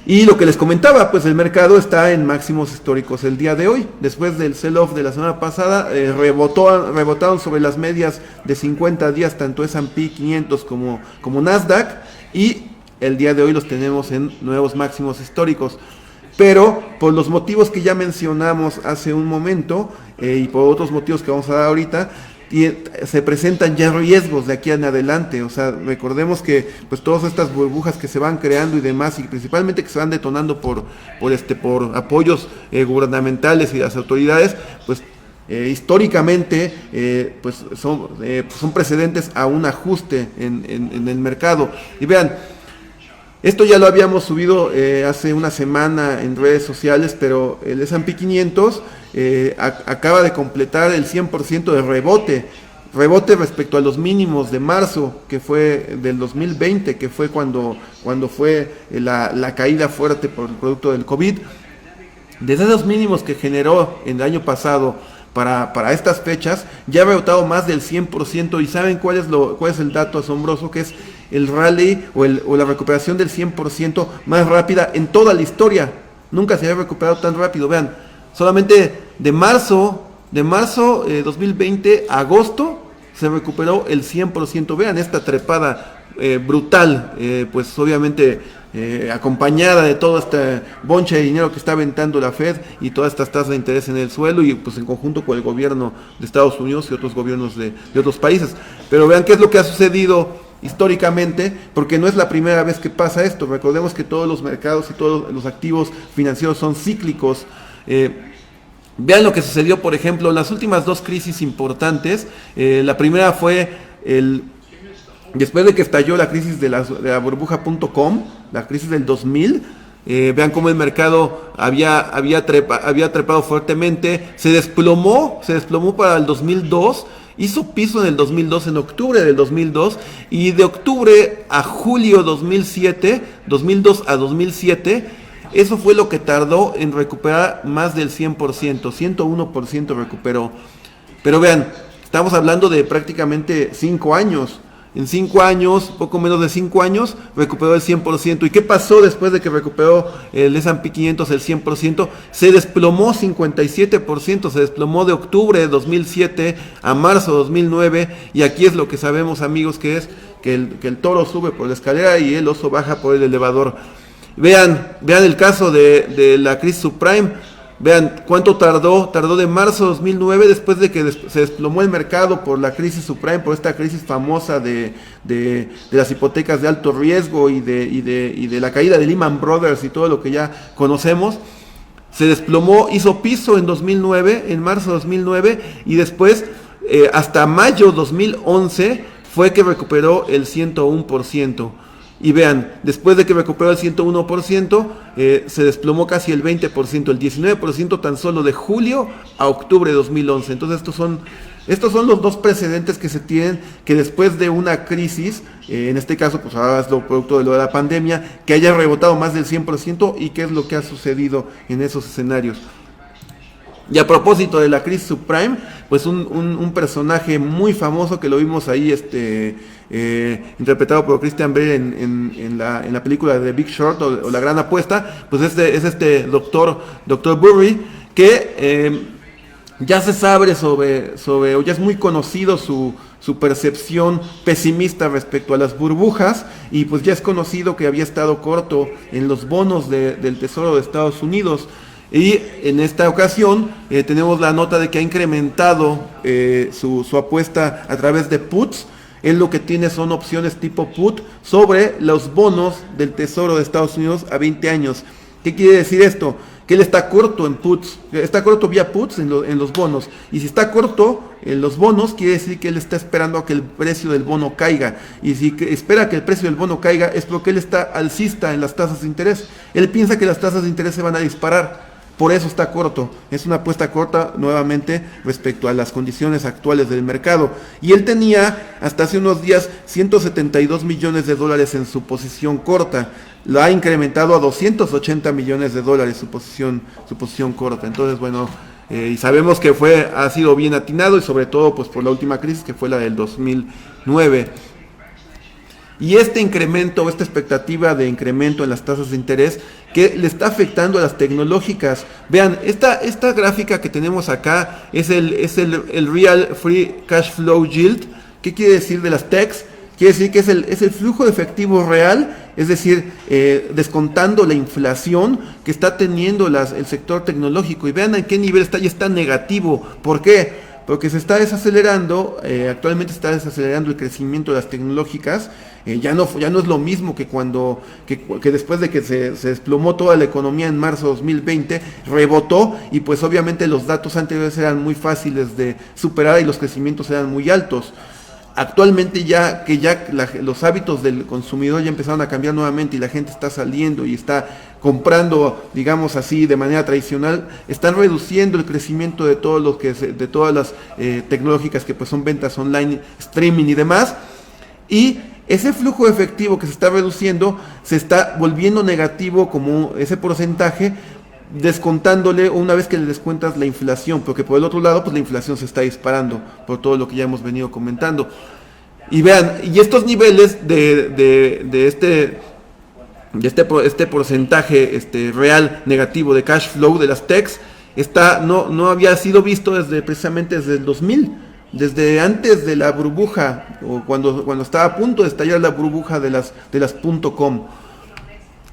Y lo que les comentaba, pues el mercado está en máximos históricos el día de hoy. Después del sell-off de la semana pasada, rebotaron sobre las medias de 50 días, tanto S&P 500 como Nasdaq, y el día de hoy los tenemos en nuevos máximos históricos. Pero por los motivos que ya mencionamos hace un momento, y por otros motivos que vamos a dar ahorita, se presentan ya riesgos de aquí en adelante. O sea, recordemos que pues todas estas burbujas que se van creando y demás, y principalmente que se van detonando por apoyos gubernamentales y las autoridades, pues históricamente pues son precedentes a un ajuste en el mercado. Y vean, esto ya lo habíamos subido hace una semana en redes sociales, pero el S&P 500 acaba de completar el 100% de rebote respecto a los mínimos de marzo, que fue del 2020, que fue cuando fue la caída fuerte por el producto del COVID. Desde esos mínimos que generó en el año pasado para estas fechas, ya ha rebotado más del 100%. ¿Y saben cuál es el dato asombroso? Que es el rally o la recuperación del 100% más rápida en toda la historia. Nunca se había recuperado tan rápido. Vean, solamente de marzo 2020 a agosto se recuperó el 100%. Vean esta trepada brutal, pues obviamente acompañada de todo este bonche de dinero que está aventando la Fed y todas estas tasas de interés en el suelo, y pues en conjunto con el gobierno de Estados Unidos y otros gobiernos de otros países. Pero vean qué es lo que ha sucedido históricamente, porque no es la primera vez que pasa esto. Recordemos que todos los mercados y todos los activos financieros son cíclicos. Vean lo que sucedió, por ejemplo, en las últimas dos crisis importantes. La primera fue después de que estalló la crisis de la burbuja.com, la crisis del 2000. Vean cómo el mercado había trepado fuertemente, se desplomó para el 2002, hizo piso en el 2002, en octubre del 2002, y de octubre a julio 2002 a 2007, eso fue lo que tardó en recuperar más del 100%, 101% recuperó. Pero vean, estamos hablando de prácticamente 5 años. En 5 años, poco menos de 5 años, recuperó el 100%. ¿Y qué pasó después de que recuperó el S&P 500 el 100%? Se desplomó 57%, se desplomó de octubre de 2007 a marzo de 2009. Y aquí es lo que sabemos, amigos, que es que el toro sube por la escalera y el oso baja por el elevador. Vean el caso de la crisis subprime. Vean cuánto tardó de marzo de 2009, después de que se desplomó el mercado por la crisis subprime, por esta crisis famosa de las hipotecas de alto riesgo y de la caída de Lehman Brothers y todo lo que ya conocemos. Se desplomó, hizo piso en marzo de 2009, y después hasta mayo de 2011 fue que recuperó el 101%. Y vean, después de que recuperó el 101%, se desplomó casi el 20%, el 19% tan solo de julio a octubre de 2011. Entonces estos son los dos precedentes que se tienen, que después de una crisis, en este caso pues ahora es lo producto de la pandemia, que haya rebotado más del 100%, y qué es lo que ha sucedido en esos escenarios. Y a propósito de la crisis subprime, pues un personaje muy famoso que lo vimos ahí interpretado por Christian Bale en la película de The Big Short o La Gran Apuesta, pues es este doctor Burry, que ya se sabe o ya es muy conocido su percepción pesimista respecto a las burbujas, y pues ya es conocido que había estado corto en los bonos del Tesoro de Estados Unidos. Y en esta ocasión tenemos la nota de que ha incrementado su apuesta a través de puts. Él lo que tiene son opciones tipo put sobre los bonos del Tesoro de Estados Unidos a 20 años. ¿Qué quiere decir esto? Que él está corto en puts, está corto vía puts en los bonos. Y si está corto en los bonos, quiere decir que él está esperando a que el precio del bono caiga. Y si espera que el precio del bono caiga, es porque él está alcista en las tasas de interés. Él piensa que las tasas de interés se van a disparar. Por eso está corto, es una apuesta corta nuevamente respecto a las condiciones actuales del mercado. Y él tenía hasta hace unos días $172 millones en su posición corta. Lo ha incrementado a $280 millones su posición corta. Entonces, bueno, y sabemos que ha sido bien atinado, y sobre todo pues por la última crisis que fue la del 2009. Y este incremento, esta expectativa de incremento en las tasas de interés que le está afectando a las tecnológicas. Vean, esta gráfica que tenemos acá es el Real Free Cash Flow Yield. ¿Qué quiere decir de las techs? Quiere decir que es el flujo de efectivo real, es decir, descontando la inflación que está teniendo el sector tecnológico. Y vean en qué nivel está, ya está negativo. ¿Por qué? Porque se está desacelerando, actualmente está desacelerando el crecimiento de las tecnológicas. Ya no es lo mismo que que después de que se desplomó toda la economía en marzo de 2020, rebotó, y pues obviamente los datos anteriores eran muy fáciles de superar y los crecimientos eran muy altos. Actualmente los hábitos del consumidor ya empezaron a cambiar nuevamente, y la gente está saliendo y está comprando, digamos así, de manera tradicional, están reduciendo el crecimiento de de todas las tecnológicas que pues son ventas online, streaming y demás, y ese flujo efectivo que se está reduciendo se está volviendo negativo como ese porcentaje, descontándole una vez que le descuentas la inflación, porque por el otro lado pues la inflación se está disparando por todo lo que ya hemos venido comentando. Y vean, y estos niveles de este porcentaje real negativo de cash flow de las techs no había sido visto precisamente desde el 2000, desde antes de la burbuja, o cuando estaba a punto de estallar la burbuja de las .com.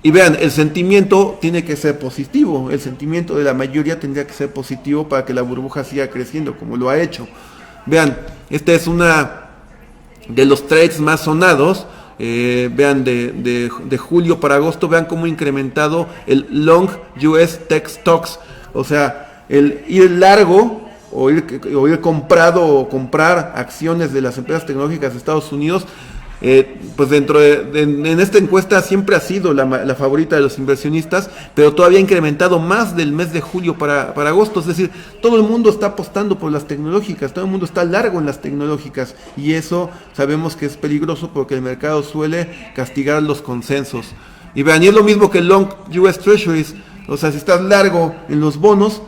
Y vean, el sentimiento tiene que ser positivo, el sentimiento de la mayoría tendría que ser positivo para que la burbuja siga creciendo como lo ha hecho. Vean, esta es una de los trades más sonados. Vean, de julio para agosto, vean cómo ha incrementado el long US Tech Stocks, o sea, el ir largo o ir comprado o comprar acciones de las empresas tecnológicas de Estados Unidos. Pues en esta encuesta siempre ha sido la favorita de los inversionistas, pero todavía ha incrementado más del mes de julio para agosto. Es decir, todo el mundo está apostando por las tecnológicas, todo el mundo está largo en las tecnológicas, y eso sabemos que es peligroso porque el mercado suele castigar los consensos. Y vean, y es lo mismo que el long US Treasuries, o sea, si estás largo en los bonos,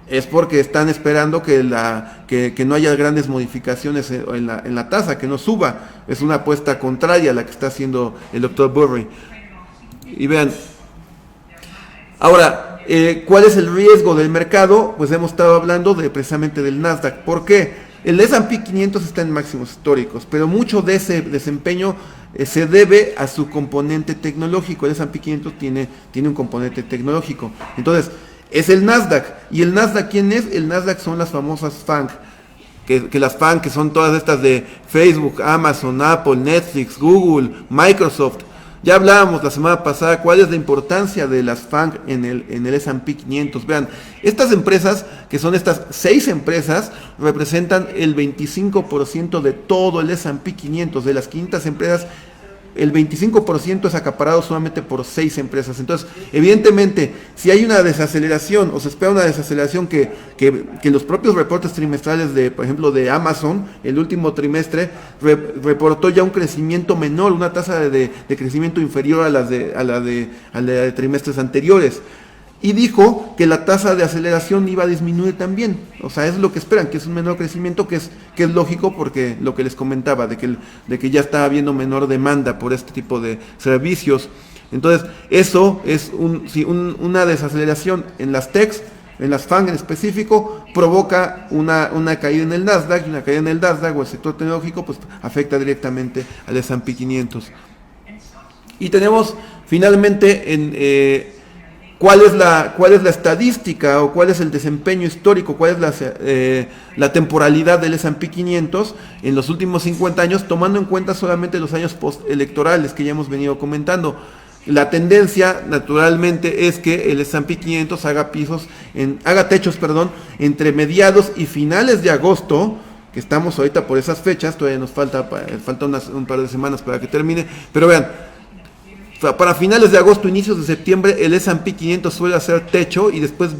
es porque están esperando que no haya grandes modificaciones en la tasa, que no suba. Es una apuesta contraria a la que está haciendo el Dr. Burry. Y vean, ahora, ¿cuál es el riesgo del mercado? Pues hemos estado hablando precisamente del Nasdaq. ¿Por qué? El S&P 500 está en máximos históricos, pero mucho de ese desempeño se debe a su componente tecnológico. El S&P 500 tiene un componente tecnológico. Entonces, es el Nasdaq. ¿Y el Nasdaq quién es? El Nasdaq son las famosas FANG. Que las FANG, que son todas estas de Facebook, Amazon, Apple, Netflix, Google, Microsoft. Ya hablábamos la semana pasada cuál es la importancia de las FANG en el S&P 500. Vean, estas empresas, que son estas 6 empresas, representan el 25% de todo el S&P 500. De las 500 empresas, el 25% es acaparado solamente por 6 empresas. Entonces, evidentemente, si hay una desaceleración, o se espera una desaceleración que los propios reportes trimestrales por ejemplo, de Amazon, el último trimestre, reportó ya un crecimiento menor, una tasa de crecimiento inferior a la de trimestres anteriores. Y dijo que la tasa de aceleración iba a disminuir también. O sea, es lo que esperan, que es un menor crecimiento, que es lógico, porque lo que les comentaba, de que ya está habiendo menor demanda por este tipo de servicios. Entonces, eso es una desaceleración en las techs, en las FANG en específico, provoca una caída en el Nasdaq, y una caída en el Nasdaq o el sector tecnológico, pues afecta directamente al S&P 500. Y tenemos finalmente ¿cuál es la estadística, o cuál es el desempeño histórico, cuál es la temporalidad del S&P 500 en los últimos 50 años, tomando en cuenta solamente los años postelectorales que ya hemos venido comentando? La tendencia, naturalmente, es que el S&P 500 haga techos, entre mediados y finales de agosto, que estamos ahorita por esas fechas. Todavía nos falta un par de semanas para que termine, pero vean, para finales de agosto, inicios de septiembre, el S&P 500 suele hacer techo y después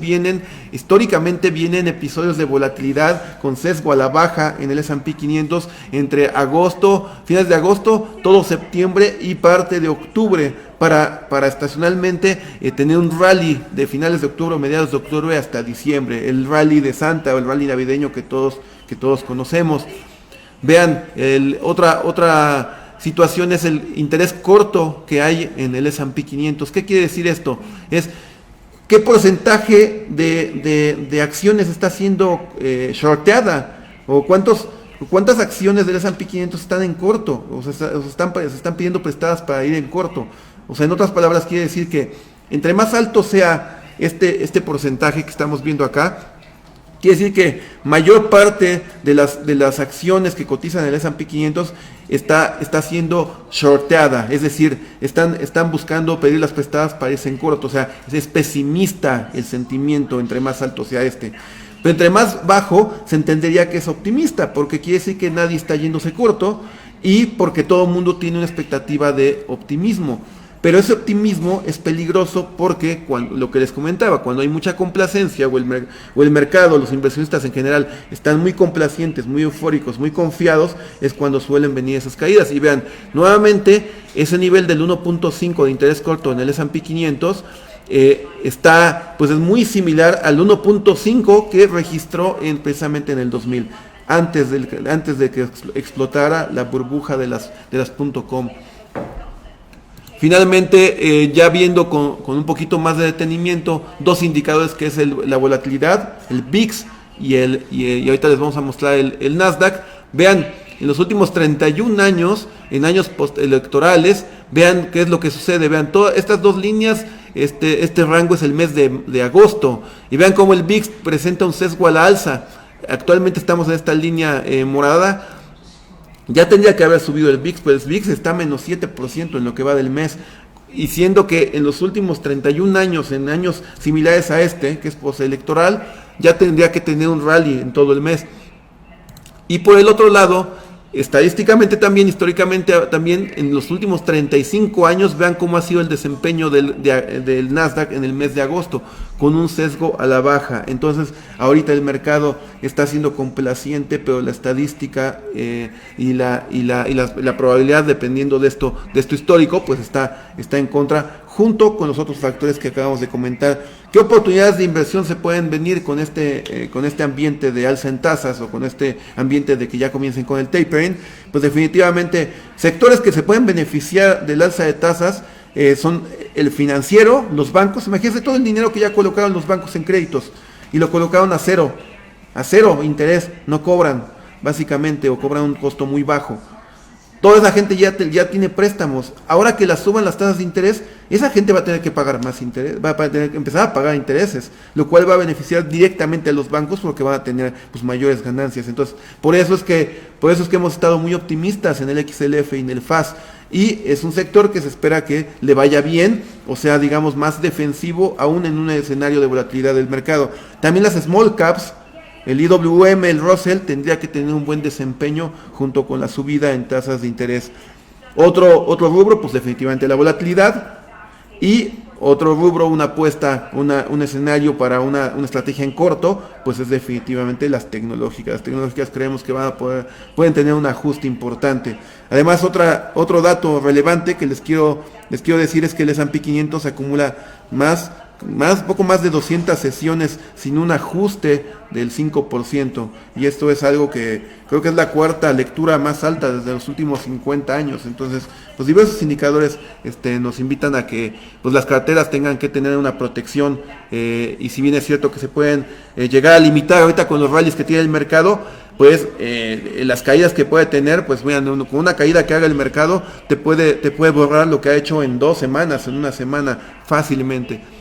históricamente vienen episodios de volatilidad con sesgo a la baja en el S&P 500 entre agosto, finales de agosto, todo septiembre y parte de octubre para estacionalmente tener un rally de finales de octubre o mediados de octubre hasta diciembre, el rally de Santa o el rally navideño que todos conocemos. Vean, otra situación es el interés corto que hay en el S&P 500. ¿Qué quiere decir esto? Es qué porcentaje de acciones está siendo shorteada o cuántas acciones del S&P 500 están en corto o se están pidiendo prestadas para ir en corto. O sea, en otras palabras quiere decir que entre más alto sea este porcentaje que estamos viendo acá, quiere decir que mayor parte de las acciones que cotizan en el S&P 500 está siendo shorteada, es decir, están buscando pedir las prestadas para irse en corto, o sea, es pesimista el sentimiento entre más alto sea pero entre más bajo se entendería que es optimista, porque quiere decir que nadie está yéndose corto y porque todo el mundo tiene una expectativa de optimismo. Pero ese optimismo es peligroso porque lo que les comentaba, cuando hay mucha complacencia o el mercado, los inversionistas en general están muy complacientes, muy eufóricos, muy confiados, es cuando suelen venir esas caídas. Y vean, nuevamente ese nivel del 1.5 de interés corto en el S&P 500 pues es muy similar al 1.5 que registró precisamente en el 2000, antes de que explotara la burbuja de las .com. Finalmente, ya viendo con un poquito más de detenimiento, dos indicadores que es la volatilidad, el VIX y ahorita les vamos a mostrar el Nasdaq. Vean, en los últimos 31 años, en años postelectorales, vean qué es lo que sucede. Vean, todas estas dos líneas, este rango es el mes de agosto. Y vean cómo el VIX presenta un sesgo a la alza. Actualmente estamos en esta línea morada. Ya tendría que haber subido el VIX, pues el VIX está menos 7% en lo que va del mes. Y siendo que en los últimos 31 años, en años similares a que es postelectoral, ya tendría que tener un rally en todo el mes. Y por el otro lado, estadísticamente también, históricamente también, en los últimos 35 años, vean cómo ha sido el desempeño del Nasdaq en el mes de agosto, con un sesgo a la baja. Entonces, ahorita el mercado está siendo complaciente, pero la estadística y la probabilidad, dependiendo de esto histórico, pues está en contra, junto con los otros factores que acabamos de comentar. ¿Qué oportunidades de inversión se pueden venir con este ambiente de alza en tasas o con este ambiente de que ya comiencen con el tapering? Pues definitivamente sectores que se pueden beneficiar del alza de tasas son el financiero, los bancos. Imagínense todo el dinero que ya colocaron los bancos en créditos y lo colocaron a cero interés, no cobran básicamente o cobran un costo muy bajo. Toda esa gente ya tiene préstamos. Ahora que las suban las tasas de interés, esa gente va a tener que pagar más interés, va a tener que empezar a pagar intereses, lo cual va a beneficiar directamente a los bancos porque van a tener pues mayores ganancias. Entonces, por eso es que hemos estado muy optimistas en el XLF y en el FAS. Y es un sector que se espera que le vaya bien, o sea, digamos, más defensivo aún en un escenario de volatilidad del mercado. También las small caps, el IWM, el Russell, tendría que tener un buen desempeño junto con la subida en tasas de interés. Otro rubro, pues definitivamente la volatilidad. Y otro rubro, una apuesta, un escenario para una estrategia en corto, pues es definitivamente las tecnológicas. Las tecnológicas creemos que pueden tener un ajuste importante. Además, otro dato relevante que les quiero decir es que el S&P 500 acumula poco más de 200 sesiones sin un ajuste del 5%, y esto es algo que creo que es la cuarta lectura más alta desde los últimos 50 años. Entonces, pues diversos indicadores nos invitan a que pues las carteras tengan que tener una protección, y si bien es cierto que se pueden llegar a limitar ahorita con los rallies que tiene el mercado, pues las caídas que puede tener, pues vean, con una caída que haga el mercado te puede borrar lo que ha hecho en 2 semanas, en una semana fácilmente.